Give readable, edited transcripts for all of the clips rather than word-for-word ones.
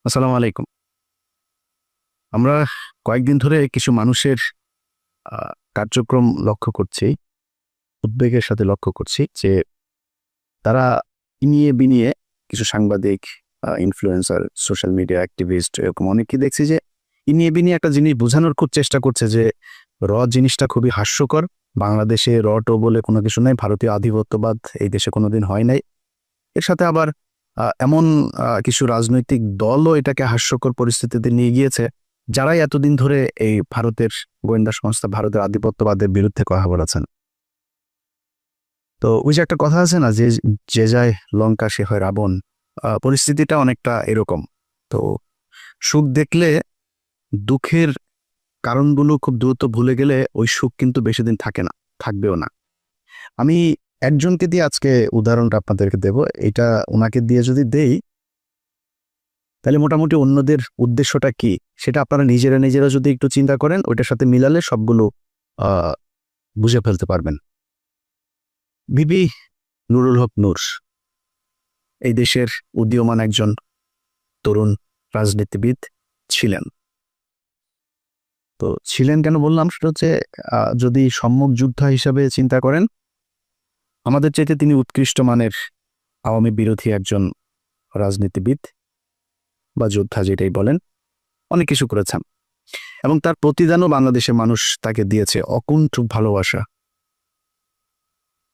আসসালামু আলাইকুম। আমরা কয়েকদিন ধরে কিছু মানুষের কার্যক্রম লক্ষ্য করছি, উদ্বেগের সাথে লক্ষ্য করছি যে তারা ইনিয়ে বিনিয়ে কিছু সাংবাদিক, ইনফ্লুয়েন্সার, সোশ্যাল মিডিয়া অ্যাক্টিভিস্ট এরকম অনেকেই দেখছি যে ইনিয়ে বিনিয়ে একটা জিনিস বোঝানোর খুব চেষ্টা করছে যে জিনিসটা খুবই হাস্যকর। বাংলাদেশে টো বলে কোনো কিছু নাই, ভারতীয় আধিপত্যবাদ এই দেশে কোনোদিন হয় নাই। এর সাথে আবার এমন কিছু রাজনৈতিক দলও এটাকে হাস্যকর পরিস্থিতিতে নিয়ে গিয়েছে, যারাই এতদিন ধরে এই ভারতের গোয়েন্দা সংস্থা, ভারতের আধিপত্যবাদের বিরুদ্ধে কথা বলেছেন। তো ওই যে একটা কথা আছে না, যে যে যায় লঙ্কা সে হয় রাবণ। পরিস্থিতিটা অনেকটা এরকম। তো সুখ দেখলে দুঃখের কারণগুলো খুব দ্রুত ভুলে গেলে ওই সুখ কিন্তু বেশি দিন থাকে না, থাকবেও না। আমি একজনকে দিয়ে আজকে উদাহরণটা আপনাদেরকে দেব। এটা ওনাকে দিয়ে যদি দেই, তাহলে মোটামুটি অন্যদের উদ্দেশ্যটা কি সেটা আপনারা নিজেরা নিজেরা যদি একটু চিন্তা করেন, ওইটার সাথে মিলালে সবগুলো আহ বুঝে ফেলতে পারবেন। বিবি নুরুল হক নূর এই দেশের উদীয়মান একজন তরুণ রাজনীতিবিদ ছিলেন। তো ছিলেন কেন বললাম, সেটা হচ্ছে যদি সম্মুখ যোদ্ধা হিসাবে চিন্তা করেন, আমাদের চাইতে তিনি উৎকৃষ্ট মানের আওয়ামী বিরোধী একজন রাজনীতিবিদ বা যোদ্ধা যেটাই বলেন, অনেক কিছু করেছেন এবং তার প্রতিদানও বাংলাদেশের মানুষ তাকে দিয়েছে। অকুণ্ঠ ভালোবাসা,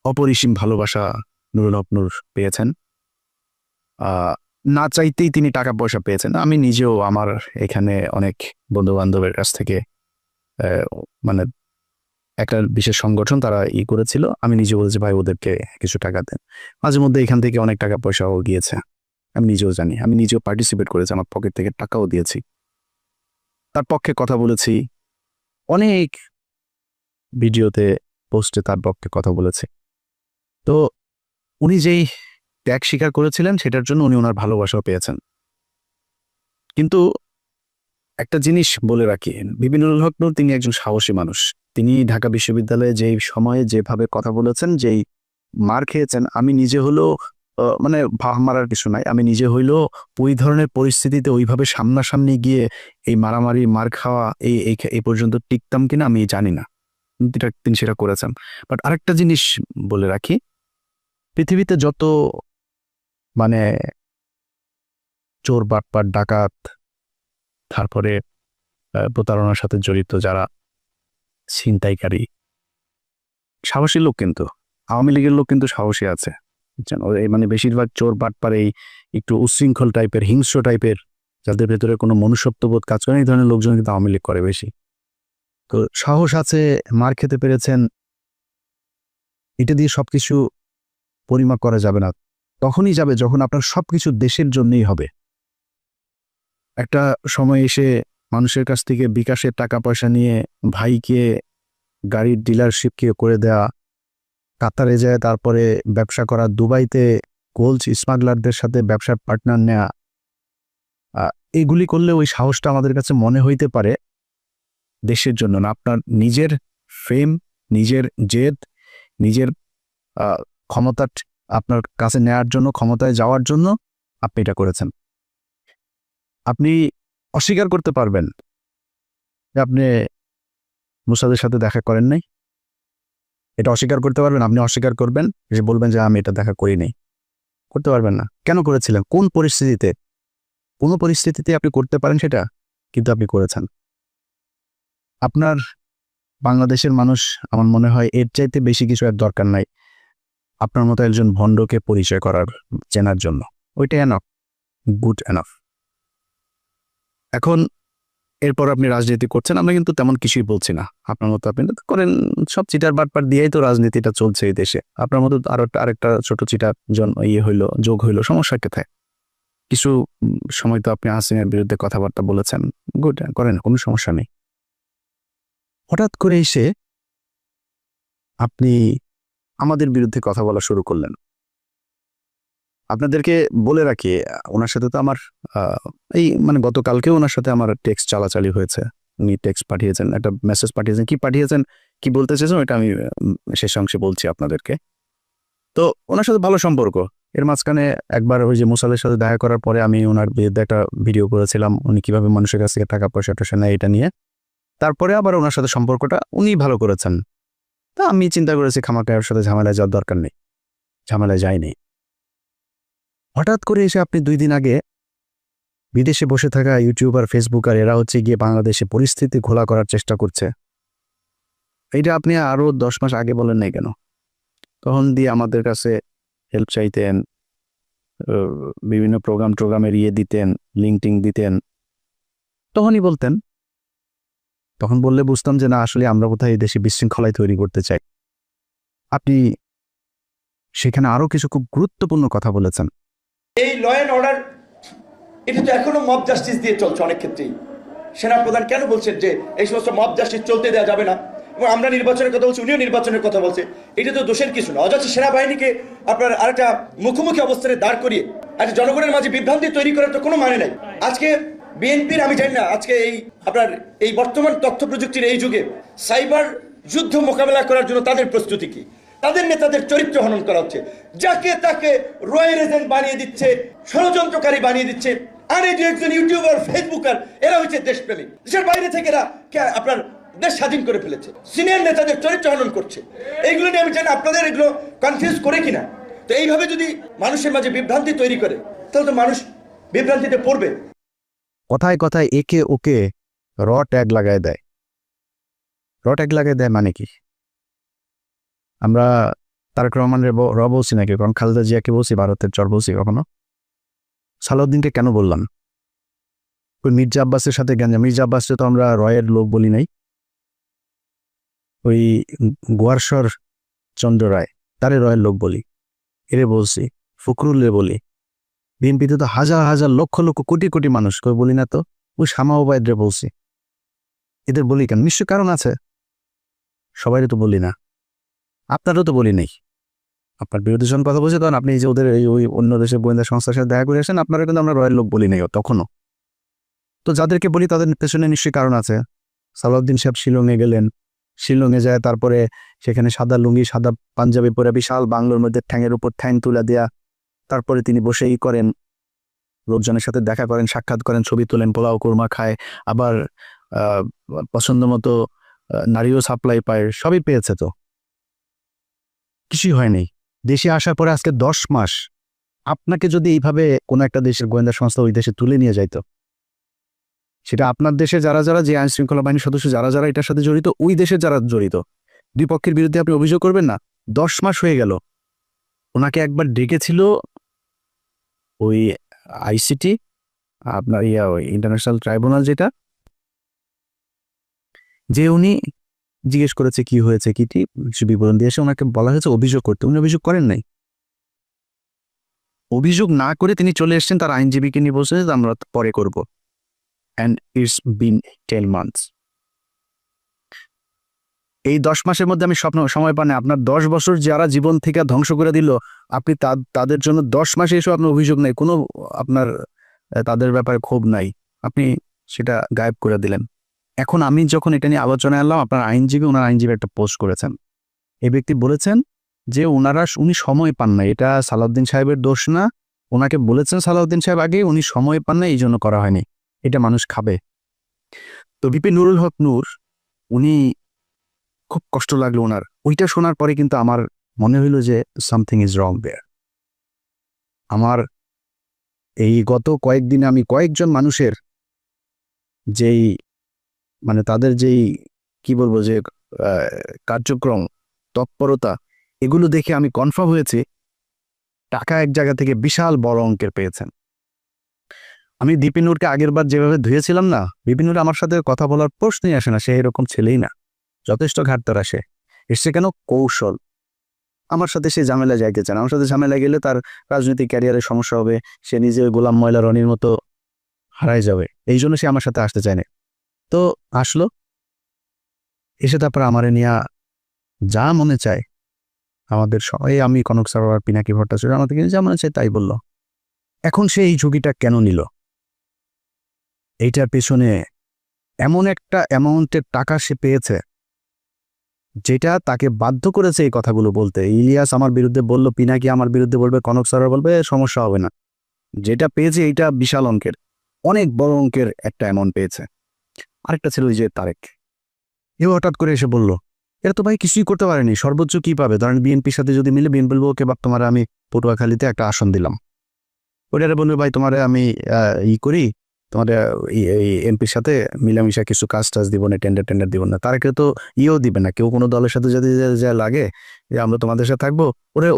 অপরিসীম ভালোবাসা নুরুল হক নূর পেয়েছেন। না চাইতেই তিনি টাকা পয়সা পেয়েছেন। আমি নিজেও আমার এখানে অনেক বন্ধু বান্ধবের কাছ থেকে আহ, মানে একটা বিশেষ সংগঠন তারা করেছিল, আমি নিজে বলেছি ভাই ওদেরকে কিছু টাকা দেন। মাঝে মধ্যে এখান থেকে অনেক টাকা পয়সাও গিয়েছে, আমি নিজেও জানি। আমি নিজেও পার্টিসিপেট করেছি, আমার পকেট থেকে টাকাও দিয়েছি, তার পক্ষে কথা বলেছি, অনেক ভিডিওতে, পোস্টে তার পক্ষে কথা বলেছি। তো উনি যেই ত্যাগ স্বীকার করেছিলেন সেটার জন্য উনি ওনার ভালোবাসাও পেয়েছেন। কিন্তু একটা জিনিস বলে রাখি, বিবি নুরুল হক নূর তিনি একজন সাহসী মানুষ। তিনি ঢাকা বিশ্ববিদ্যালয়ে যেই সময়ে যেভাবে কথা বলেছেন, যেই মার খেয়েছেন, আমি নিজে হলেও মানে ভাব মারার কিছু নাই, আমি নিজে হইলেও ওই ধরনের পরিস্থিতিতে ওইভাবে সামনাসামনি গিয়ে এই মারামারি মার খাওয়া এই এই এই পর্যন্ত টিকতাম কিনা আমি জানি না। কিন্তু তিনি সেটা করেছেন। বাট আরেকটা জিনিস বলে রাখি, পৃথিবীতে যত মানে চোর বাটপার ডাকাত, তারপরে প্রতারণার সাথে জড়িত যারা ছিনতাইকারী, সাহসী লোক কিন্তু আওয়ামী লীগের লোক কিন্তু সাহসী আছে। বুঝছেন? এই বেশিরভাগ চোর বাটপার এই একটু উচ্ছৃঙ্খল টাইপের, হিংস্র টাইপের, যাদের ভেতরে কোনো মনুষ্যত্ববোধ কাজ করে, এই ধরনের লোকজন কিন্তু আওয়ামী লীগ করে বেশি। তো সাহস আছে, মার খেতে পেরেছেন, এটা দিয়ে সবকিছু পরিমাপ করা যাবে না। তখনই যাবে যখন আপনার সবকিছু দেশের জন্যই হবে। একটা সময় এসে মানুষের কাছ থেকে বিকাশের টাকা পয়সা নিয়ে ভাইকে গাড়ির ডিলারশিপকে করে দেয়া, কাতারে যায় তারপরে ব্যবসা করা, দুবাইতে গোল্ড স্মাগলারদের সাথে ব্যবসার পার্টনার নেয়া, এগুলি করলে ওই সাহসটা আমাদের কাছে মনে হইতে পারে দেশের জন্য না, আপনার নিজের ফেম, নিজের জেদ, নিজের ক্ষমতা আপনার কাছে নেয়ার জন্য, ক্ষমতায় যাওয়ার জন্য আপনি এটা করেছেন। আপনি অস্বীকার করতে পারবেন যে আপনি মুসাদের সাথে দেখা করেন নাই, এটা অস্বীকার করতে পারবেন। আপনি অস্বীকার করবেন, যে বলবেন যে আমি এটা দেখা করি নাই। করতে পারবেন না। কেন করেছিলেন? কোন পরিস্থিতিতে? কোনো পরিস্থিতিতে আপনি করতে পারেন সেটা, কিন্তু আপনি করেছেন। আপনার বাংলাদেশের মানুষ, আমার মনে হয় এর চাইতে বেশি কিছু আর দরকার নাই আপনার মতো একজন ভণ্ডকে পরিচয় করার, চেনার জন্য। ওইটা এনাফ, গুড এনাফ। এখন এরপর আপনি রাজনীতি করছেন, আমরা কিন্তু তেমন কিছুই বলছি না। আপনার মতো আপনি করেন, সব চিটার বাটপার দিয়েই তো রাজনীতিটা চলছে এই দেশে। আপনার মতো আরেকটা ছোট চিটার হইলো, যোগ হইলো, সমস্যা কোথায়? কিছু সময় তো আপনি হাসিনার বিরুদ্ধে কথাবার্তা বলেছেন, গুড, করেন, কোনো সমস্যা নেই। হঠাৎ করে এসে আপনি আমাদের বিরুদ্ধে কথা বলা শুরু করলেন। আপনাদেরকে বলে রাখি, ওনার সাথে তো আমার এই গতকালকেও ওনার সাথে আমার টেক্সট চালাচালি হয়েছে। উনি টেক্সট পাঠিয়েছেন, একটা মেসেজ পাঠিয়েছেন, কি পাঠিয়েছেন, কি বলতে চেয়েছেন, এটা আমি শেষ অংশে বলছি আপনাদেরকে। তো ওনার সাথে ভালো সম্পর্ক, এর মাঝখানে একবার ওই যে মুসাদের সাথে দেখা করার পরে আমি ওনার বিরুদ্ধে একটা ভিডিও করেছিলাম, উনি কিভাবে মানুষের কাছ থেকে টাকা পয়সা টয়সা নেয় এটা নিয়ে। তারপরে আবার ওনার সাথে সম্পর্কটা উনি ভালো করেছেন। তা আমি চিন্তা করেছি খামাখার সাথে ঝামেলায় যাওয়ার দরকার নেই, ঝামেলায় যায়নি। হঠাৎ করে এসে আপনি 2 দিন আগে বিদেশে বসে থাকা ইউটিউবার, ফেসবুকার এরা হচ্ছে গিয়ে বাংলাদেশে পরিস্থিতি ঘোলা করার চেষ্টা করছে। এইটা আপনি আরো 10 মাস আগে বলেন নাই কেন? তখন দিয়ে আমাদের কাছে হেল্প চাইতেন, বিভিন্ন প্রোগ্রামের দিতেন, লিঙ্কটিং দিতেন, তখনই বলতেন। তখন বললে বুঝতাম যে না, আসলে আমরা কোথায় এই দেশে বিশৃঙ্খলায় তৈরি করতে চাই। আপনি সেখানে আরো কিছু খুব গুরুত্বপূর্ণ কথা বলেছেন। এই ল অ্যান্ড অর্ডার এটা তো এখনো মব জাস্টিস দিয়ে চলছে অনেক ক্ষেত্রেই। সেনাপ্রধান কেন বলছেন যে এই সমস্ত মব জাস্টিস চলতে দেওয়া যাবে না, এবং আমরা নির্বাচনের কথা বলছি, উনিও নির্বাচনের কথা বলছে। এটা তো দোষের কিছু না। অযথা সেনাবাহিনীকে আপনার আরেকটা মুখোমুখি অবস্থানে দাঁড় করিয়ে আজকে জনগণের মাঝে বিভ্রান্তি তৈরি করার তো কোনো মানে নাই। আজকে বিএনপির আমি জানি না আজকে এই আপনার এই বর্তমান তথ্য প্রযুক্তির এই যুগে সাইবার যুদ্ধ মোকাবেলা করার জন্য তাদের প্রস্তুতি কি? তাদের নেতাদের চরিত্র হনন করা হচ্ছে, যাকে তাকে রয়্যাল এজেন্ট বানিয়ে দিচ্ছে, ষড়যন্ত্রকারী বানিয়ে দিচ্ছে। আর এই যে একজন ইউটিউবার, ফেসবুকার, এরা হচ্ছে দেশপ্রেমিক। দেশের বাইরে থেকে এরা আপনার দেশ স্বাধীন করে ফেলেছে, সিনিয়র নেতাদের চরিত্র হনন করছে। এইগুলো নিয়ে আমি জানি আপনাদের এগুলো কনফিউজ করে কিনা। তো এইভাবে যদি মানুষের মাঝে বিভ্রান্তি তৈরি করে তাহলে তো মানুষ বিভ্রান্তিতে পড়বে। কথায় কথায় একে ওকে র ট্যাগ লাগায় দেয়। র ট্যাগ লাগায় দেয় মানে কি? আমরা তারেক রহমানের র বলছি নাকি? কারণ খালেদা জিয়াকে বলছি, ভারতের চর বলছি কখনো? সালাউদ্দিনকে কেন বললাম? ওই মির্জা আব্বাসের সাথে গ্যাঞ্জাম। মির্জা আব্বাসকে তো আমরা রয়ের লোক বলি নাই। ওই গোয়ারশর চন্দ্র রায়, তারে রয়ের লোক বলি, এরে বলছি। ফখরুল্লে বলি। বিএনপিতে তো হাজার হাজার লক্ষ লক্ষ কোটি কোটি মানুষ, কই বলি না তো? ওই শামা ওবায়দরে বলছি। এদের বলি কেন? নিশ্চয় কারণ আছে। সবাইরে তো বলি না, আপনারও তো বলি নাই। আপনার বিরোধী যখন কথা বলছে তখন আপনি যে ওদের ওই অন্য দেশের গোয়েন্দা সংস্থার সাথে দেখা করে আসেন, আপনারা কিন্তু আমরা রয়ের লোক বলি নাই তখনও। তো যাদেরকে বলি তাদের পেছনে নিশ্চয়ই কারণ আছে। সালাউদ্দিন সাহেব শিলংয়ে গেলেন, শিলংয়ে যায় তারপরে সেখানে সাদা লুঙ্গি সাদা পাঞ্জাবি পরে বিশাল বাংলোর মধ্যে ঠ্যাঙের উপর ঠ্যাং তুলে দেয়া, তারপরে তিনি বসেই করেন, লোকজনের সাথে দেখা করেন, সাক্ষাৎ করেন, ছবি তোলেন, পোলাও কোরমা খায়, আবার পছন্দ মতো নারীও সাপ্লাই পায়, সবই পেয়েছে। তো কিছুই হয়নি। দেশে আসার পরে আজকে 10 মাস আপনাকে যদি এইভাবে কোনো একটা দেশের গোয়েন্দা সংস্থা ওই দেশে তুলে নিয়ে যাইতো, সেটা আপনার দেশে যারা যারা, যে আইন শৃঙ্খলা বাহিনীর সদস্য যারা যারা এটার সাথে জড়িত, ওই দেশের যারা জড়িত, দুই পক্ষের বিরুদ্ধে আপনি অভিযোগ করবেন না? 10 মাস হয়ে গেল। ওনাকে একবার ডেকেছিল ওই আইসিটি, আপনার ওই ইন্টারন্যাশনাল ট্রাইব্যুনাল, যেটা, যে উনি জিজ্ঞেস করেছে কি হয়েছে, কিটি বিবরণ দিয়ে এসে ওনাকে বলা হয়েছে অভিযোগ করতে। উনি অভিযোগ করেন নাই। অভিযোগ না করে তিনি চলে এসেছেন, তার আইনজীবীকে নিয়ে বলছে যে আমরা পরে করব। And it's been 10 months. এই 10 মাসের মধ্যে আমি সময় পান আপনার 10 বছর যারা জীবন থেকে ধ্বংস করে দিল, আপনি তাদের জন্য 10 মাসে এসে আপনার অভিযোগ নেই, কোনো আপনার তাদের ব্যাপারে ক্ষোভ নাই, আপনি সেটা গায়েব করে দিলেন। এখন আমি যখন এটা নিয়ে আলোচনায় আনলাম, আপনার ওনার আইনজীবী একটা পোস্ট করেছেন। এই ব্যক্তি বলেছেন যে উনি সময় পান না, এটা সালাউদ্দিন সাহেবের দোষ না। ওনাকে বলেছেন সালাউদ্দিন সাহেব আগে, উনি সময় পান না, এই জন্য করা হয়নি, এটা মানুষ খাবে। তো বিপি নুরুল হক নূর, উনি খুব কষ্ট লাগলো ওনার। ওইটা শোনার পরে কিন্তু আমার মনে হইল যে সামথিং ইজ রং দেয়ার। আমার এই গত কয়েকদিনে আমি কয়েকজন মানুষের যেই মানে তাদের যেই কি বলবো যে কার্যক্রম, তৎপরতা, এগুলো দেখে আমি কনফার্ম হয়েছি টাকা এক জায়গা থেকে বিশাল বড় অঙ্কের পেয়েছেন। আমি দীপিনুরকে আগের বার যেভাবে ধুয়েছিলাম না, বিপিনুর আমার সাথে কথা বলার প্রশ্নই আসে না, সে এরকম ছেলেই না, যথেষ্ট ঘাটতার আসে। এসছে কেন? কৌশল। আমার সাথে সে ঝামেলা যাইতে চান। আমার সাথে ঝামেলা গেলে তার রাজনৈতিক ক্যারিয়ারের সমস্যা হবে, সে নিজে গোলাম ময়লা রনির মতো হারাই যাবে, এই জন্য সে আমার সাথে আসতে চায় না। তো আসলো, এসে তারপর আমারে নিয়ে যা মনে চায়, আমাদের সবাই, আমি কনক সরোয়ার, পিনাকি ভট্টাচার্য, আমাদেরকে যা মনে চায় তাই বলল। এখন সে এই ঝুঁকিটা কেন নিল? এইটার পেছনে এমন একটা অ্যামাউন্টের টাকা সে পেয়েছে যেটা তাকে বাধ্য করেছে এই কথাগুলো বলতে। ইলিয়াস আমার বিরুদ্ধে বললো, পিনাকি আমার বিরুদ্ধে বলবে, কনক স্যার বলবে, সমস্যা হবে না। যেটা পেয়েছে এইটা বিশাল অঙ্কের, অনেক বড় অঙ্কের একটা অ্যামাউন্ট পেয়েছে। আরেকটা ছিল ওই যে তারেক, এও হঠাৎ করে এসে বলল এরা তো ভাই কিছুই করতে পারেনি, সর্বোচ্চ কি পাবে, ধরেন বিএনপির সাথে যদি মিলে বিএনপি বলবো ওকে বাপ তোমার আমি পটুয়াখালীতে একটা আসন দিলাম, ওইটারে বলবে ভাই তোমারে আমি করি, তোমার এমপির সাথে মিলামিশা কিছু কাজ টাজ দিব না, টেন্ডার দিব না। তারা কেউ তো দিবে না, কেউ কোনো দলের সাথে যদি যা লাগে যে আমরা তোমাদের সাথে থাকবো,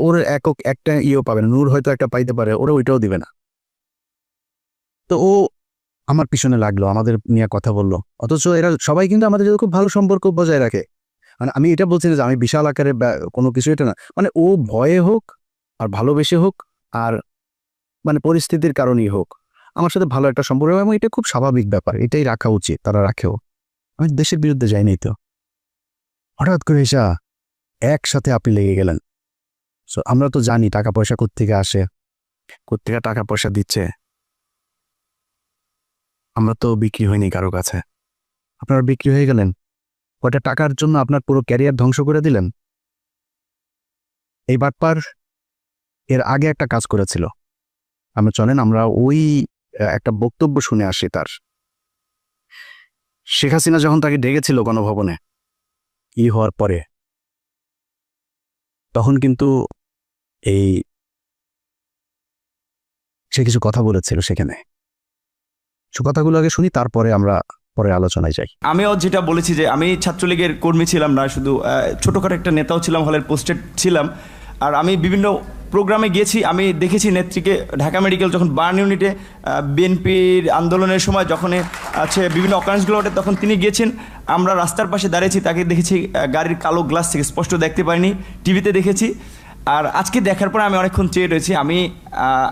ওর একক একটা পাবে না। নূর হয়তো একটা পাইতে পারে, ওরা ওইটাও দিবে না। তো ও আমার পিছনে লাগলো, আমাদের নিয়ে কথা বললো, অথচ এরা সবাই কিন্তু আমাদের সাথে খুব ভালো সম্পর্ক বজায় রাখে। মানে আমি এটা বলছি না যে আমি বিশাল আকারে কোনো কিছু, এটা না, মানে ও ভয়ে হোক আর ভালোবেসে হোক আর মানে পরিস্থিতির কারণেই হোক আমার সাথে ভালো একটা সম্পর্ক, এবং এটা খুব স্বাভাবিক ব্যাপার, এটাই রাখা উচিত, তারা রাখেও। আমি দেশের বিরুদ্ধে যাইনি তো। হঠাৎ করে এসা একসাথে আপনি লেগে গেলেন। সো আমরা তো জানি টাকা পয়সা কোত্থেকে আসে, কোত্থেকে টাকা পয়সা দিচ্ছে। আমরা তো বিক্রি হয়নি কারো কাছে, আপনারা বিক্রি হয়ে গেলেন কয়টা টাকার জন্য, আপনার পুরো ক্যারিয়ার ধ্বংস করে দিলেন। এই বাটপার এর আগে একটা কাজ করেছিল, আমরা চলেন আমরা ওই একটা বক্তব্য শুনে আসি তার। শেখ হাসিনা যখন তাকে ডেকেছিল গণভবনে হওয়ার পরে, তখন কিন্তু এই সে কিছু কথা বলেছিল সেখানে। সে কথাগুলো আগে শুনি, তারপরে আমরা পরে আলোচনায় যাই। আমিও যেটা বলেছি যে আমি ছাত্রলীগের কর্মী ছিলাম না, শুধু ছোটোখাটো একটা নেতাও ছিলাম, হলের পোস্টেড ছিলাম। আর আমি বিভিন্ন প্রোগ্রামে গিয়েছি, আমি দেখেছি নেত্রীকে ঢাকা মেডিকেল যখন বার্ন ইউনিটে বিএনপির আন্দোলনের সময় যখন আছে বিভিন্ন অকারেন্সগুলো ওঠে, তখন তিনি গিয়েছেন। আমরা রাস্তার পাশে দাঁড়িয়েছি, তাকে দেখেছি গাড়ির কালো গ্লাস থেকে, স্পষ্ট দেখতে পাইনি, টিভিতে দেখেছি। আর আজকে দেখার পর আমি অনেকক্ষণ চেয়ে রয়েছি। আমি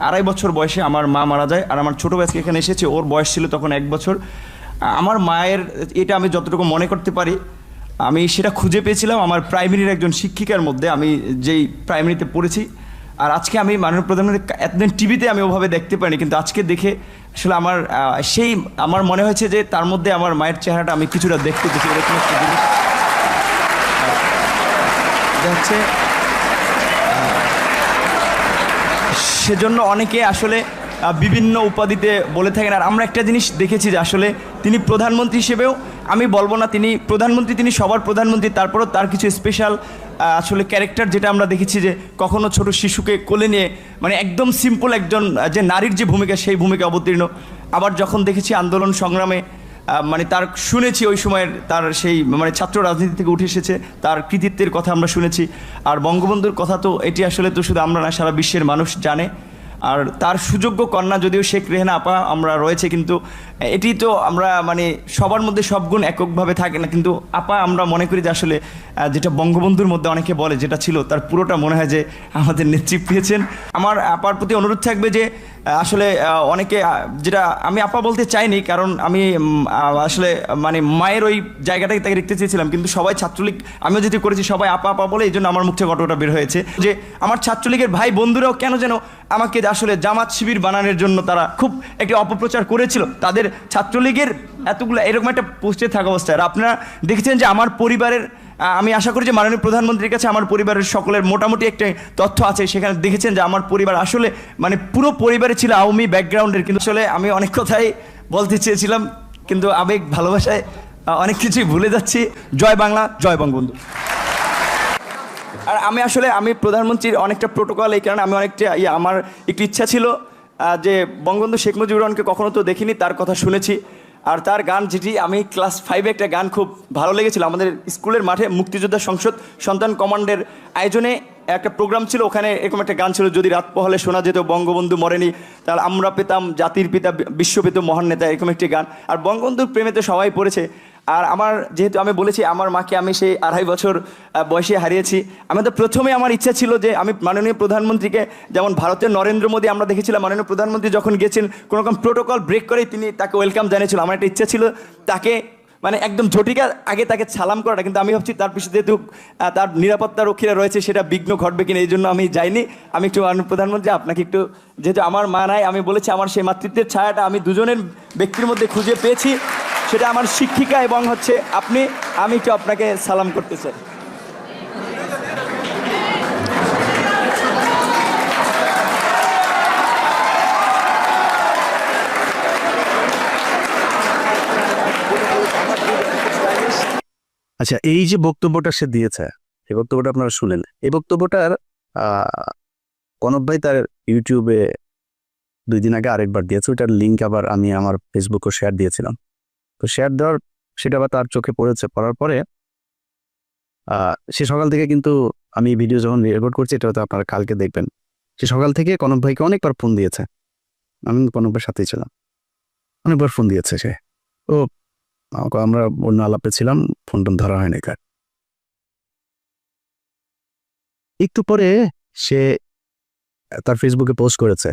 2.5 বছর বয়সে আমার মা মারা যায়, আর আমার ছোটো ভাইকে এখানে এসেছে, ওর বয়স ছিল তখন 1 বছর। আমার মায়ের এটা আমি যতটুকু মনে করতে পারি, আমি সেটা খুঁজে পেয়েছিলাম আমার প্রাইমারির একজন শিক্ষিকার মধ্যে, আমি যেই প্রাইমারিতে পড়েছি। আর আজকে আমি মাননীয় প্রধানমন্ত্রী এতদিন টিভিতে আমি ওভাবে দেখতে পাইনি, কিন্তু আজকে দেখে আসলে আমার মনে হয়েছে যে তার মধ্যে আমার মায়ের চেহারাটা আমি কিছুটা দেখতে পেয়েছি, এরকম একটা জিনিস হচ্ছে। সেজন্য অনেকে আসলে বিভিন্ন উপাধিতে বলে থাকেন। আর আমরা একটা জিনিস দেখেছি যে আসলে তিনি প্রধানমন্ত্রী হিসেবেও, আমি বলবো না তিনি প্রধানমন্ত্রী, তিনি সবার প্রধানমন্ত্রী, তারপরও তার কিছু স্পেশাল আসলে ক্যারেক্টার যেটা আমরা দেখেছি, যে কখনো ছোট শিশুকে কোলে নিয়ে মানে একদম সিম্পল একজন যে নারীর যে ভূমিকা, সেই ভূমিকা অবতীর্ণ। আবার যখন দেখেছি আন্দোলন সংগ্রামে মানে তার শুনেছি ওই সময়ের তার সেই মানে ছাত্র রাজনীতি থেকে উঠে এসেছে, তার কৃতিত্বের কথা আমরা শুনেছি। আর বঙ্গবন্ধুর কথা তো এটি আসলে তো শুধু আমরা না, সারা বিশ্বের মানুষ জানে। আর তার সুযোগ্য কন্যা যদিও শেখ রেহানা আপা আমরা রয়েছে, কিন্তু এটি তো আমরা মানে সবার মধ্যে সব গুণ এককভাবে থাকে না, কিন্তু আপা আমরা মনে করি যে আসলে যেটা বঙ্গবন্ধুর মধ্যে অনেকে বলে যেটা ছিল, তার পুরোটা মনে হয় যে আমাদের নেত্রী পেয়েছেন। আমার আপার প্রতি অনুরোধ থাকবে যে আসলে অনেকে যেটা আমি আপা বলতে চাইনি, কারণ আমি আসলে মানে মায়ের ওই জায়গাটাকে তাকে দেখতে চেয়েছিলাম, কিন্তু সবাই ছাত্রলীগ আমিও যেটি করেছি সবাই আপা আপা বলে, এই জন্য আমার মুখ থেকে ঘটনাটা বের হয়েছে যে আমার ছাত্রলীগের ভাই বন্ধুরাও কেন যেন আমাকে আসলে জামাত শিবির বানানোর জন্য তারা খুব একটি অপপ্রচার করেছিল। তাদের ছাত্রলীগের এতগুলো এরকম একটা পোস্টে থাকা অবস্থায়, আর আপনারা দেখেছেন যে আমার পরিবারের, আমি আশা করি যে মাননীয় প্রধানমন্ত্রীর কাছে আমার পরিবারের সকলের মোটামুটি একটা তথ্য আছে, সেখানে দেখেছেন যে আমার পরিবার আসলে মানে পুরো পরিবারে ছিল আওয়ামী ব্যাকগ্রাউন্ডের। কিন্তু আসলে আমি অনেক কথাই বলতে চেয়েছিলাম, কিন্তু আবেগ ভালোবাসায় অনেক কিছুই ভুলে যাচ্ছি। জয় বাংলা, জয় বঙ্গবন্ধু। আর আমি প্রধানমন্ত্রীর অনেকটা প্রোটোকল, এই কারণে আমি অনেকটা আমার একটু ইচ্ছা ছিল যে বঙ্গবন্ধু শেখ মুজিবুর রহমানকে কখনো তো দেখিনি, তার কথা শুনেছি। আর তার গান যেটি আমি ক্লাস 5-এ একটা গান খুব ভালো লেগেছিল, আমাদের স্কুলের মাঠে মুক্তিযোদ্ধা সংসদ সন্তান কমান্ডের আয়োজনে একটা প্রোগ্রাম ছিল, ওখানে এরকম একটা গান ছিল, যদি রাত পোহালে শোনা যেত বঙ্গবন্ধু মরেনি, তাহলে আমরা পেতাম জাতির পিতা বিশ্ব পেত মহান নেতা, এরকম একটি গান। আর বঙ্গবন্ধুর প্রেমে তো সবাই পড়েছে। আর আমার যেহেতু আমি বলেছি আমার মাকে আমি সেই 2.5 বছর বয়সে হারিয়েছি, আমি তো প্রথমে আমার ইচ্ছা ছিল যে আমি মাননীয় প্রধানমন্ত্রীকে, যেমন ভারতের নরেন্দ্র মোদী আমরা দেখেছিলাম মাননীয় প্রধানমন্ত্রী যখন গেছেন কোনো রকম প্রোটোকল ব্রেক করেই তিনি তাকে ওয়েলকাম জানিয়েছিল, আমার একটা ইচ্ছা ছিল তাকে মানে একদম ঝটিকা আগে তাকে সালাম করাটা, কিন্তু আমি ভাবছি তার পিছনে যেহেতু তার নিরাপত্তা রক্ষীরা রয়েছে সেটা বিঘ্ন ঘটবে কিনা, এই জন্য আমি যাইনি। আমি একটু মাননীয় প্রধানমন্ত্রী আপনাকে একটু, যেহেতু আমার মা নাই, আমি বলেছি আমার সেই মাতৃত্বের ছায়াটা আমি দুজনের ব্যক্তির মধ্যে খুঁজে পেয়েছি, সেটা আমার শিক্ষিকা এবং হচ্ছে আপনি, আমি একটু আপনাকে সালাম করতে চাই। আচ্ছা, এই যে বক্তব্যটা সে দিয়েছে, এই বক্তব্যটা আপনারা শুনলেন। এই বক্তব্যটার কনক ভাই তার ইউটিউবে 2 দিন আগে আরেকবার দিয়েছে, ওইটার লিঙ্ক আবার আমি আমার ফেসবুকে শেয়ার দিয়েছিলাম। তো শেয়ার দেওয়ার সেটা আবার তার চোখে পড়েছে, পড়ার পরে সে সকাল থেকে কিন্তু আমি ভিডিও যখন রেকর্ড করছি, এটা হয়তো আপনারা কালকে দেখবেন, সে সকাল থেকে কনক ভাইকে অনেকবার ফোন দিয়েছে। আমি কনক ভাইয়ের সাথেই ছিলাম, অনেকবার ফোন দিয়েছে সে। ও আমরা অন্য আলাপে ছিলাম, ফোন টোন ধরা হয়নি কার। একটু পরে সে তার ফেসবুকে পোস্ট করেছে,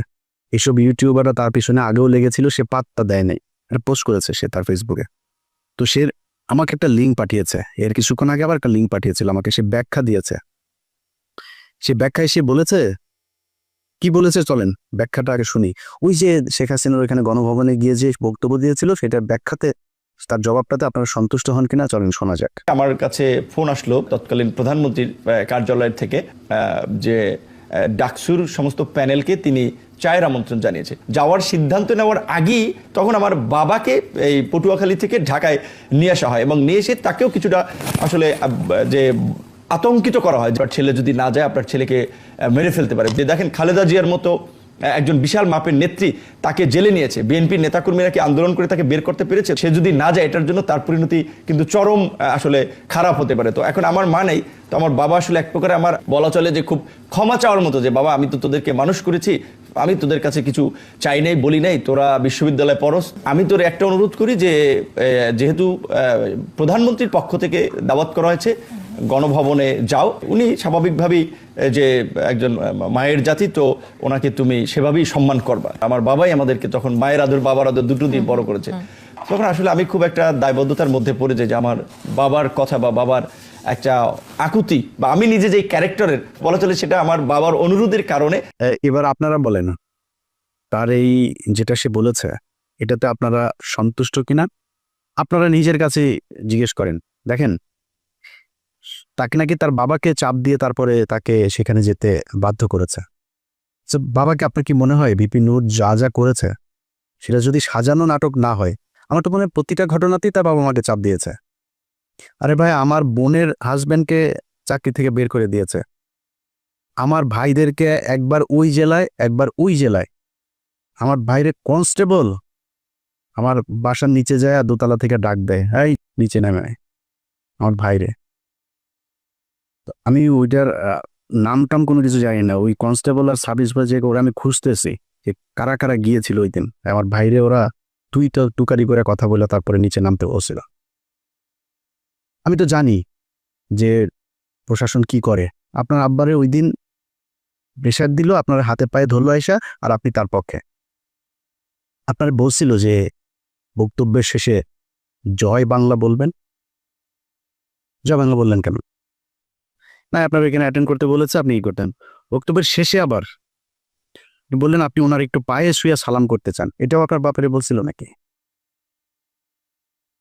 এসব ইউটিউবাররা তার পিছনে আগেও লেগেছিল, সে পাত্তা দেয় নাই, এটা পোস্ট করেছে সে তার ফেসবুকে। তো সে আমাকে একটা লিঙ্ক পাঠিয়েছে, এর কিছুক্ষণ আগে আবার একটা লিঙ্ক পাঠিয়েছিল আমাকে, সে ব্যাখ্যা দিয়েছে। সে ব্যাখ্যায় সে বলেছে, কি বলেছে চলেন ব্যাখ্যাটা আগে শুনি। ওই যে শেখ হাসিনার ওইখানে গণভবনে গিয়ে যে বক্তব্য দিয়েছিল, সেটার ব্যাখ্যাতে তার জবাবটাতে আপনারা সন্তুষ্ট হন কিনা চলেন শোনা যাক। আমার কাছে ফোন আসলো তৎকালীন প্রধানমন্ত্রীর কার্যালয়ের থেকে, যে ডাকসুর সমস্ত প্যানেলকে তিনি চায়ের আমন্ত্রণ জানিয়েছে। যাওয়ার সিদ্ধান্ত নেওয়ার আগেই তখন আমার বাবাকে এই পটুয়াখালী থেকে ঢাকায় নিয়ে আসা হয়, এবং নিয়ে এসে তাকেও কিছুটা আসলে যে আতঙ্কিত করা হয়, আপনার ছেলে যদি না যায় আপনার ছেলেকে মেরে ফেলতে পারে। যে দেখেন, খালেদা জিয়ার মতো একজন বিশাল মাপের নেত্রী, তাকে জেলে নিয়েছে, বিএনপির নেতাকর্মীরা কি আন্দোলন করে তাকে বের করতে পেরেছে? সে যদি না যায়, এটার জন্য তার পরিণতি কিন্তু চরম আসলে খারাপ হতে পারে। তো এখন আমার মা নেই, তো আমার বাবা আসলে এক প্রকারে আমার বলা চলে যে খুব ক্ষমা চাওয়ার মতো, যে বাবা আমি তো তোদেরকে মানুষ করেছি, আমি তোদের কাছে কিছু চাই নাই, বলি নাই, তোরা বিশ্ববিদ্যালয়ে পড়স, আমি তোর একটা অনুরোধ করি যে যেহেতু প্রধানমন্ত্রীর পক্ষ থেকে দাওয়াত করা হয়েছে, গণভবনে যাও। উনি স্বাভাবিকভাবেই যে একজন মায়ের জাতি, তো ওনাকে তুমি সেভাবেই সম্মান করবা। আমার বাবাই আমাদেরকে তখন মায়ের আদর বাবার আদর দুটো দিয়ে বড় করেছে। তখন আসলে আমি খুব একটা দায়বদ্ধতার মধ্যে পড়ে যাই, যে আমার বাবার কথা বা বাবার একটা আকুতি, বা আমি নিজে যে ক্যারেক্টারের বলা চলে, সেটা আমার বাবার অনুরোধের কারণে। এবার আপনারা বলেন, তার এই যেটা সে বলেছে, এটাতে আপনারা সন্তুষ্ট কিনা আপনারা নিজের কাছে জিজ্ঞেস করেন। দেখেন, তাকে নাকি তার বাবাকে চাপ দিয়ে তারপরে তাকে সেখানে যেতে বাধ্য করেছে। বাবাকে আপনার কি মনে হয় ভিপি নূর যা যা করেছে সেটা যদি সাজানো নাটক না হয়? আমার তো মনে হয় প্রতিটা ঘটনাতেই তার বাবা মাকে চাপ দিয়েছে। আরে ভাই, আমার বোনের হাজব্যান্ডকে চাকরি থেকে বের করে দিয়েছে, আমার ভাইদেরকে একবার ওই জেলায় একবার ওই জেলায়, আমার ভাইরে কনস্টেবল আমার বাসার নিচে যায় আর দোতলা থেকে ডাক দেয়, এই নিচে নেমে আয়, আমার ভাইরে। আমি ওইটার নাম টাম কোনো কিছু জানি না, ওই কনস্টেবল আর সাব ইন্সপেক্টর ওরা আমি খুঁজতেছি যে কারা কারা গিয়েছিল ওই দিন, আমার ভাইরে ওরা টুকারি করে কথা বলে তারপরে নিচে নামতে বলছিল। আমি তো জানি যে প্রশাসন কি করে। আপনার আব্বারে ওই দিন প্রেশার দিল, আপনার হাতে পায়ে ধরলো আয়সা, আর আপনি তার পক্ষে। আপনার বলছিল যে বক্তব্যের শেষে জয় বাংলা বলবেন, জয় বাংলা বললেন কেন? না, আপনার এখানে অ্যাটেন্ড করতে বলেছে, আপনি ই করতেন। বক্তব্যের শেষে আবার বললেন আপনি ওনার একটু পায়ে শুয়ে সালাম করতে চান, এটাও আপনার বাপেরে বলছিল নাকি?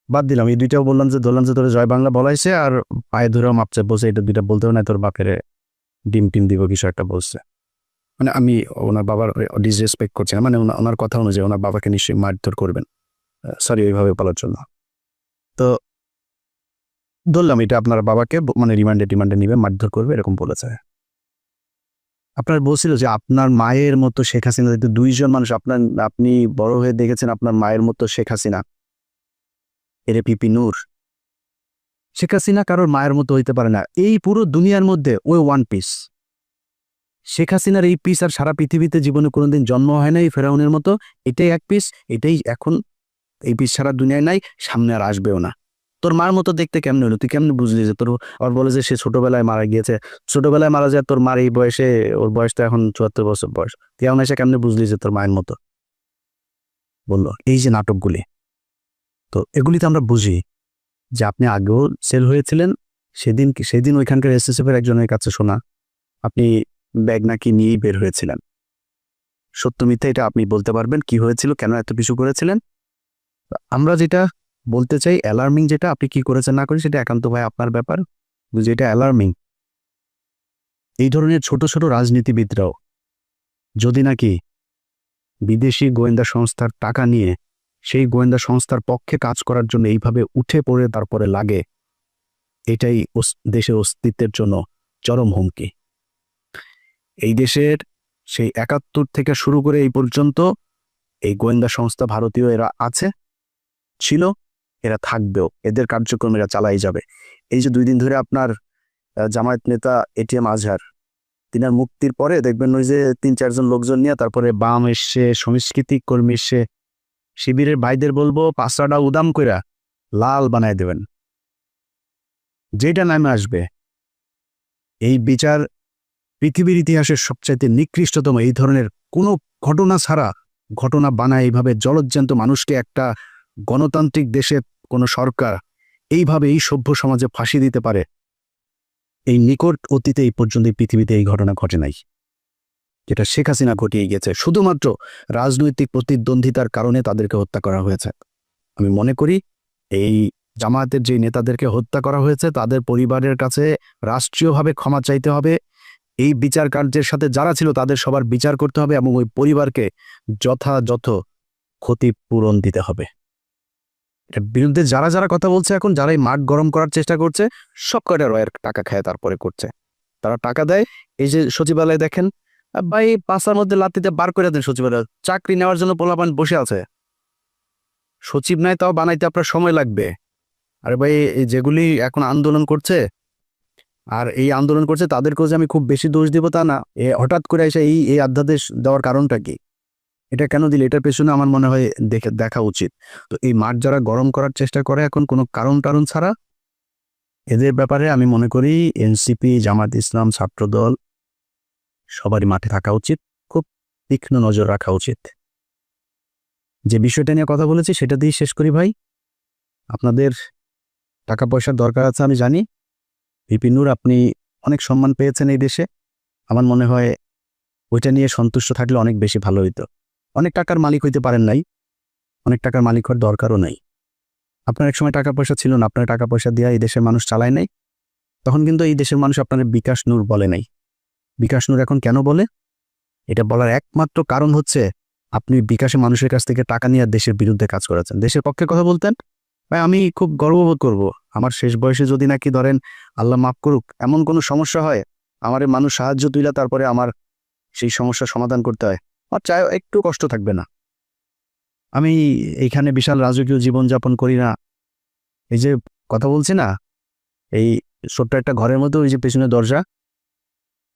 বাদ দিলাম, এই দুইটাও বললাম যে ধরলাম যে তোর জয় বাংলা বলাইছে, আর পায়ে ধরেও মাপছে বলছে, এটা দুইটা বলতেও না, তোর বাপেরে ডিম টিম দিব কিছু একটা বলছে। মানে আমি ওনার বাবার ডিসরেসপেক্ট করছি না, মানে ওনার কথা অনুযায়ী ওনার বাবাকে নিশ্চয়ই মারধর করবেন, সরি ওইভাবে বলার জন্য। তো ধরলাম এটা আপনার বাবাকে মানে রিমান্ডে নিবে, মারধর করবে এরকম বলেছে। আপনার বলছিল যে আপনার মায়ের মতো শেখ হাসিনা, দুইজন মানুষ, আপনি বড় হয়ে দেখেছেন আপনার মায়ের মতো শেখ হাসিনা, এরে পিপি নূর। শেখ হাসিনা কারোর মায়ের মতো হইতে পারে না, এই পুরো দুনিয়ার মধ্যে ওই ওয়ান পিস। শেখ হাসিনার এই পিস আর সারা পৃথিবীতে জীবনে কোনোদিন জন্ম হয় না এই ফেরাউনের মতো, এটাই এক পিস, এটাই এখন এই পিস সারা দুনিয়ায় নাই, সামনে আর আসবেও না। তোর মার মতো দেখতে কেমনে হলো, তুই কেমনে বুঝলি যে তোর? আবার বলে যে সে ছোটবেলায় মারা গিয়েছে, ছোটবেলায় মারা যায়, তোর মার এই বয়সে, ওর বয়স তো এখন 74 বছর বয়স, তুই এখন এসে কেমনে বুঝলি যে তোর মায়ের মতো? বললো এই যে নাটকগুলি, তো এগুলিতে আমরা বুঝি যে আপনি আগেও সেল হয়েছিলেন। সেদিন ওইখানকার এসএসএফ এর একজনের কাছে শোনা আপনি ব্যাগ নাকি নিয়েই বের হয়েছিলেন। সত্য মিথ্যা এটা আপনি বলতে পারবেন, কি হয়েছিল, কেন এত কিছু করেছিলেন। আমরা যেটা বলতে চাই, অ্যালার্মিং যেটা, আপনি কি করেছেন না করেন সেটা একান্ত ভাই আপনার ব্যাপার, যেটা অ্যালার্মিং, এই ধরনের ছোট ছোট রাজনীতিবিদরাও যদি নাকি বিদেশি গোয়েন্দা সংস্থার টাকা নিয়ে সেই গোয়েন্দা সংস্থার পক্ষে কাজ করার জন্য এইভাবে উঠে পড়ে তারপরে লাগে, এটাই দেশের অস্তিত্বের জন্য চরম হুমকি। এই দেশের সেই 71 থেকে শুরু করে এই পর্যন্ত এই গোয়েন্দা সংস্থা ভারতীয় এরা আছে, ছিল, এরা থাকবেও, এদের কার্যক্রম এরা চালাই যাবে। এই যে 2 দিন ধরে আপনার জামায়াত নেতা এটিএম আজহার, তিনার মুক্তির পরে দেখবেন ওই যে 3-4 জন লোকজন নিয়ে তারপরে বাম এসে, সংস্কৃতি কর্মী এসে, শিবিরের ভাইদের বলবো পাঁচটা উদাম কইরা লাল বানায় দেবেন। যেটা নামে আসবে এই বিচার পৃথিবীর ইতিহাসের সবচাইতে নিকৃষ্টতম। এই ধরনের কোনো ঘটনা ছাড়া ঘটনা বানায় এইভাবে জলজ্জান্ত মানুষকে একটা গণতান্ত্রিক দেশে কোনো সরকার এইভাবে এই সভ্য সমাজে ফাঁসি দিতে পারে, এই নিকট অতীতে এই পর্যন্ত এই পৃথিবীতে এই ঘটনা ঘটে নাই, যেটা শেখ হাসিনা ঘটিয়ে গেছে। শুধুমাত্র রাজনৈতিক প্রতিদ্বন্দ্বিতার কারণে তাদেরকে হত্যা করা হয়েছে। আমি মনে করি এই জামায়াতের যে নেতাদেরকে হত্যা করা হয়েছে তাদের পরিবারের কাছে রাষ্ট্রীয়ভাবে ক্ষমা চাইতে হবে। এই বিচার কার্যের সাথে যারা ছিল তাদের সবার বিচার করতে হবে এবং ওই পরিবারকে যথাযথ ক্ষতিপূরণ দিতে হবে। এর বিরুদ্ধে যারা যারা কথা বলছে এখন, যারা এই মাঠ গরম করার চেষ্টা করছে, সব কয়টা রয়ের টাকা খায় তারপরে করছে। তারা টাকা দেয়, এই যে সচিবালয়ে দেখেন ভাই পাঁচার মধ্যে লাত্তিতে বার করে দেন সচিবালয়, চাকরি নেওয়ার জন্য পোলাপান বসে আছে। সচিব নাই তাও বানাইতে আপনার সময় লাগবে। আরে ভাই যেগুলি এখন আন্দোলন করছে আর এই আন্দোলন করছে তাদেরকেও যে আমি খুব বেশি দোষ দিব তা না। হঠাৎ করে এসে এই অধ্যাদেশ দেওয়ার কারণটা কি, এটা কেন দিলে, এটার পেছনে আমার মনে হয় দেখা উচিত। তো এই মাঠ যারা গরম করার চেষ্টা করে এখন কোনো কারণ ছাড়া, এদের ব্যাপারে আমি মনে করি এনসিপি, জামাত ইসলাম, ছাত্রদল সবারই মাঠে থাকা উচিত, খুব তীক্ষ্ণ নজর রাখা উচিত। যে বিষয়টা নিয়ে কথা বলেছি সেটা দিয়ে শেষ করি। ভাই আপনাদের টাকা পয়সার দরকার আছে আমি জানি। ভিপি নূর আপনি অনেক সম্মান পেয়েছেন এই দেশে, আমার মনে হয় ওইটা নিয়ে সন্তুষ্ট থাকলে অনেক বেশি ভালো হইতো। অনেক টাকার মালিক হইতে পারেন নাই, অনেক টাকার মালিক হওয়ার দরকারও নাই। আপনার এক সময় টাকা পয়সা ছিল না, আপনার টাকা পয়সা দিয়ে এই দেশের মানুষ চালায় নাই, তখন কিন্তু এই দেশের মানুষ আপনার বিকাশ নূর বলে নাই। বিকাশ নূর এখন কেন বলে? এটা বলার একমাত্র কারণ হচ্ছে আপনি বিকাশে মানুষের কাছ থেকে টাকা নিয়ে দেশের বিরুদ্ধে কাজ করেছেন। দেশের পক্ষে কথা বলতেন, ভাই আমি খুব গর্ববোধ করব আমার শেষ বয়সে যদি নাকি ধরেন আল্লাহ মাফ করুক এমন কোনো সমস্যা হয়, আমার মানুষ সাহায্য তুইলা তারপরে আমার সেই সমস্যার সমাধান করতে হয়, আমার চাই একটু কষ্ট থাকবে না। আমি এইখানে বিশাল রাজকীয় জীবনযাপন করি না। এই যে কথা বলছি না, এই ছোট্ট একটা ঘরের মধ্যে ওই যে পেছনে দরজা,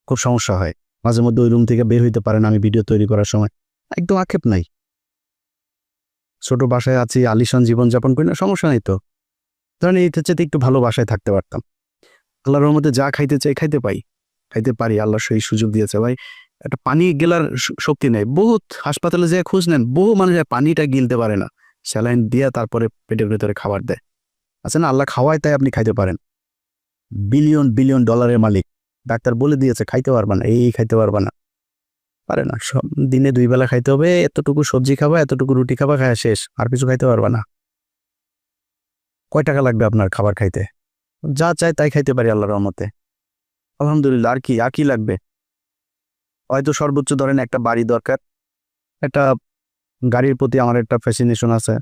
খুব সমস্যা হয় মাঝে মধ্যে, ওই রুম থেকে বের হইতে পারেন আমি ভিডিও তৈরি করার সময়, একদম আক্ষেপ নাই। ছোট বাসায় আছি, আলিশান জীবনযাপন করি না, সমস্যা নেই। তো ধরেন এই চেয়ে একটু ভালো বাসায় থাকতে পারতাম। আল্লাহর রহমতে যা খাইতে চাই খাইতে পারি, আল্লাহ সেই সুযোগ দিয়েছে। ভাই একটা পানি গেলার শক্তি নেই, বহুত হাসপাতালে যেয়ে খোঁজ নেন, বহু মানুষ পানিটা গিলতে পারে না, স্যালাইন দিয়ে তারপরে পেটের ভেতরে খাবার দেয়। আচ্ছা না, আল্লাহ খাওয়ায় তাই আপনি খাইতে পারেন। বিলিয়ন বিলিয়ন ডলারের মালিক, ডাক্তার বলে দিয়েছে খাইতে পারবা না, এই খাইতে পারবা না, পারে না। সব দিনে 2 বেলা খাইতে হবে, এতটুকু সবজি খাবা, এতটুকু রুটি খাবা, খাওয়া শেষ, আর কিছু খাইতে পারবা না। কয় টাকা লাগবে আপনার খাবার খাইতে? যা চাই তাই খাইতে পারি আল্লাহর রহমতে, আলহামদুলিল্লাহ। আর কি লাগবে? হয়তো সর্বোচ্চ ধরেন একটা বাড়ি দরকার, একটা গাড়ির প্রতি আমার একটা ফ্যাসিনেশন আছে,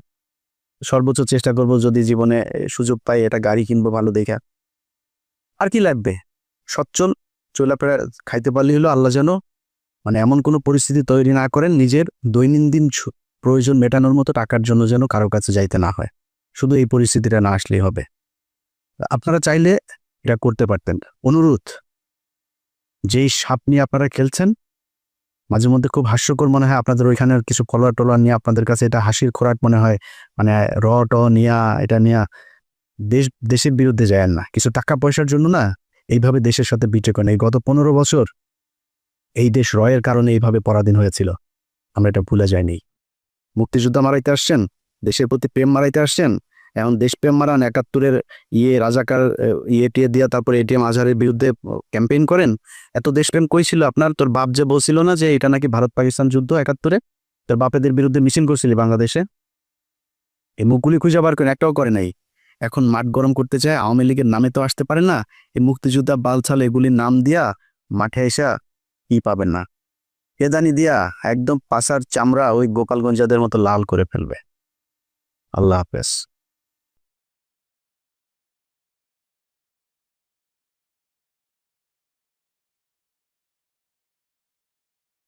সর্বোচ্চ চেষ্টা করব যদি জীবনে সুযোগ পাই এটা গাড়ি কিনবো ভালো দেখা। আর কি লাগবে? সচ্ছল চলাফেরা খাইতে পারলে হলো। আল্লাহ যেন মানে এমন কোনো পরিস্থিতি তৈরি না করেন নিজের দৈনন্দিন প্রয়োজন মেটানোর মতো টাকার জন্য যেন কারো কাছে যাইতে না হয়। শুধু এই পরিস্থিতিটা না আসলেই হবে। আপনারা চাইলে এটা করতে পারতেন। অনুরোধ, যেই সাপ নিয়ে আপনারা খেলছেন মাঝে মধ্যে খুব হাস্যকর মনে হয়, আপনাদের ওইখানের কিছু কলার টলার নিয়ে আপনাদের কাছে এটা হাসির খোরাক মনে হয়, মানে নিয়া এটা নিয়া দেশের বিরুদ্ধে যায় না, কিছু টাকা পয়সার জন্য না এইভাবে দেশের সাথে বিটে করেন। এই গত 15 বছর এই দেশ রয়ের কারণে এইভাবে পরাধীন হয়েছিল, আমরা এটা ভুলে যাইনি। মুক্তিযোদ্ধা মারাইতে আসছেন, দেশের প্রতি প্রেম মারাইতে আসছেন, এখন দেশপ্রেম মারান, 71-এর রাজাকার টিয়ে দিয়া তারপরে এটিএম আজহারের বিরুদ্ধে ক্যাম্পেইন করেন। এত দেশপ্রেম কই ছিল আপনার? তোর বাপ যে বলছিল না যে এটা নাকি ভারত পাকিস্তান যুদ্ধ 71-এ, তোর বাপেদের বিরুদ্ধে মিছিল করছিলি বাংলাদেশে, এই মুখগুলি খুঁজে বার করেন, একটাও করে নাই। এখন মাঠ গরম করতে চায়, আওয়ামী লীগের নামে তো আসতে পারে না, এই মুক্তিযোদ্ধা বালছাল এগুলির নাম দিয়া মাঠে এসা কি পাবেন না, কে জানি দিয়া একদম পাশার চামড়া ওই গোপালগঞ্জাদের মতো লাল করে ফেলবে। আল্লাহ হাফেজ।